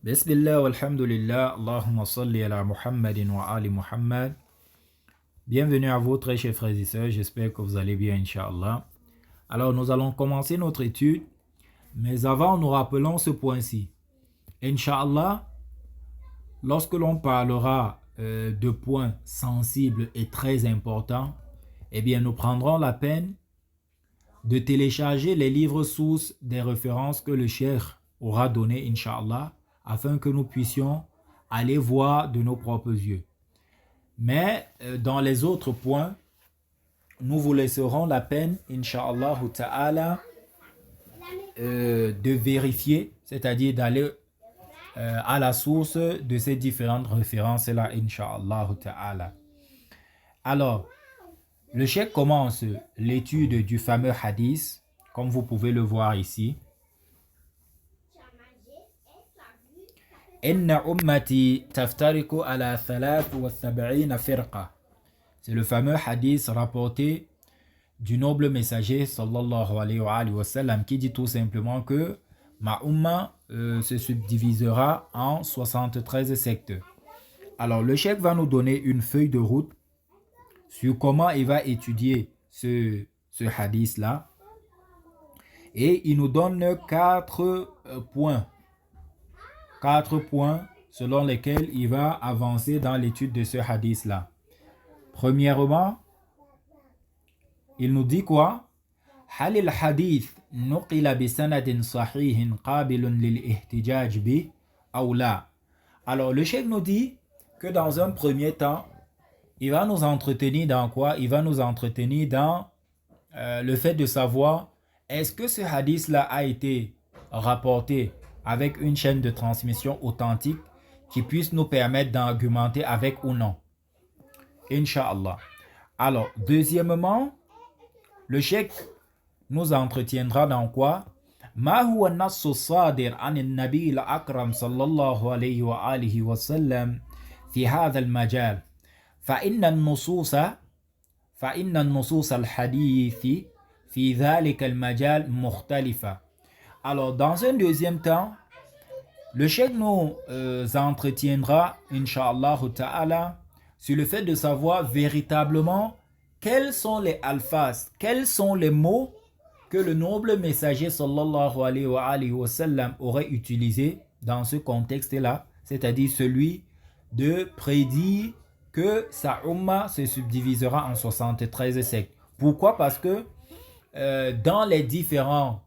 Bismillah walhamdulillah, Allahumma salli ala Muhammadin wa ali Muhammad. Bienvenue à vous très chers frères et sœurs, j'espère que vous allez bien, Inch'Allah. Alors nous allons commencer notre étude, mais avant nous rappelons ce point-ci. Inch'Allah, lorsque l'on parlera de points sensibles et très importants, eh bien nous prendrons la peine de télécharger les livres sources des références que le cheikh aura donné, Inch'Allah, afin que nous puissions aller voir de nos propres yeux. Mais dans les autres points, nous vous laisserons la peine, Inch'Allah ta'ala, de vérifier, c'est-à-dire d'aller à la source de ces différentes références-là, Inch'Allah ta'ala. Alors, le cheikh commence l'étude du fameux hadith, comme vous pouvez le voir ici. Inna ummati taftariku ala thalath wa sab'ina firqa. C'est le fameux hadith rapporté du noble messager sallallahu alayhi wa sallam qui dit tout simplement que ma umma se subdivisera en 73 sectes. Alors le cheikh va nous donner une feuille de route sur comment il va étudier ce hadith là et il nous donne quatre points selon lesquels il va avancer dans l'étude de ce hadith-là. Premièrement, il nous dit quoi? هل الحديث نقل بسند صحيح قابل للاحتجاج به أو لا. Alors le cheikh nous dit que dans un premier temps, il va nous entretenir dans quoi? Il va nous entretenir dans le fait de savoir est-ce que ce hadith-là a été rapporté avec une chaîne de transmission authentique qui puisse nous permettre d'argumenter avec ou non. Inch'Allah. Alors, deuxièmement, le cheikh nous entretiendra dans quoi? ما هو النص الصادر عن النبي الأكرم صلى الله عليه وآله وسلم في هذا المجال فإن النصوص الحديث في ذلك المجال مختلفة. Alors, dans un deuxième temps, le cheikh nous entretiendra, Inch'Allah ta'ala, sur le fait de savoir véritablement quels sont les alphas, quels sont les mots que le noble messager sallallahu alayhi wa sallam aurait utilisé dans ce contexte-là, c'est-à-dire celui de prédire que sa umma se subdivisera en 73 sectes. Pourquoi? Parce que dans les différents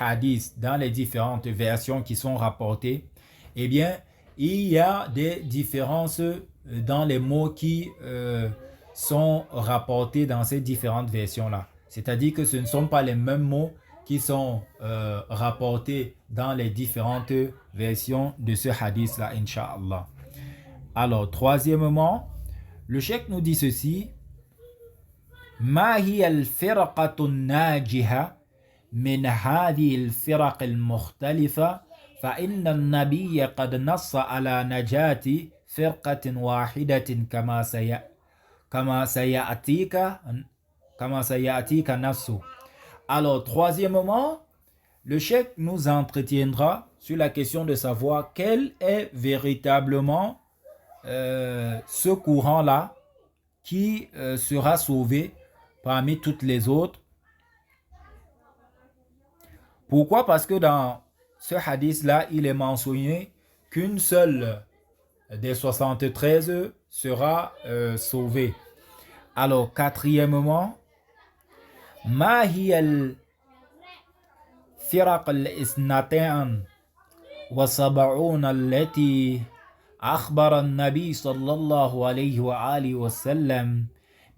hadiths, dans les différentes versions qui sont rapportées, eh bien, il y a des différences dans les mots qui sont rapportés dans ces différentes versions-là. C'est-à-dire que ce ne sont pas les mêmes mots qui sont rapportés dans les différentes versions de ce hadith-là, Inch'Allah. Alors, troisièmement, le cheikh nous dit ceci. ما هي الفرقة الناجحة من هذه الفرق المختلفة فإن النبي قد نص على نجاة فرقة واحدة كما سيأتيك نصه. Alors, troisièmement, le cheikh nous entretiendra sur la question de savoir quel est véritablement ce courant-là qui sera sauvé parmi toutes les autres. Pourquoi? Parce que dans ce hadith-là, il est mentionné qu'une seule des 73 sera sauvée. Alors, quatrièmement, ما هي الفرق الاثنتان والسبعون التي أخبر النبي صلى الله عليه وآله وسلم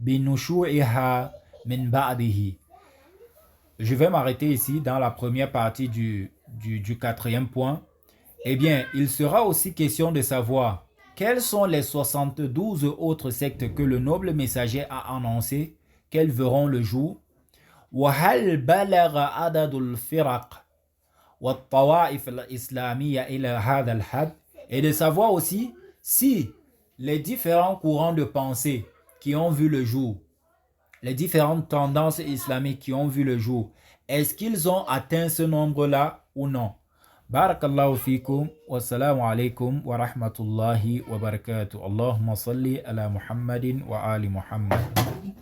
بنشوعها من بعده. Je vais m'arrêter ici dans la première partie du quatrième point. Eh bien, il sera aussi question de savoir quelles sont les 72 autres sectes que le noble messager a annoncé qu'elles verront le jour. وهل بلغ عدد الفرق والطوائف الإسلامية إلى هذا الحد. Et de savoir aussi si les différents courants de pensée qui ont vu le jour, les différentes tendances islamiques qui ont vu le jour, est-ce qu'ils ont atteint ce nombre-là ou non? Barakallahu fikum, wassalamu alaikum wa rahmatullahi wa barakatuh. Allahumma salli ala Muhammadin wa ali Muhammad.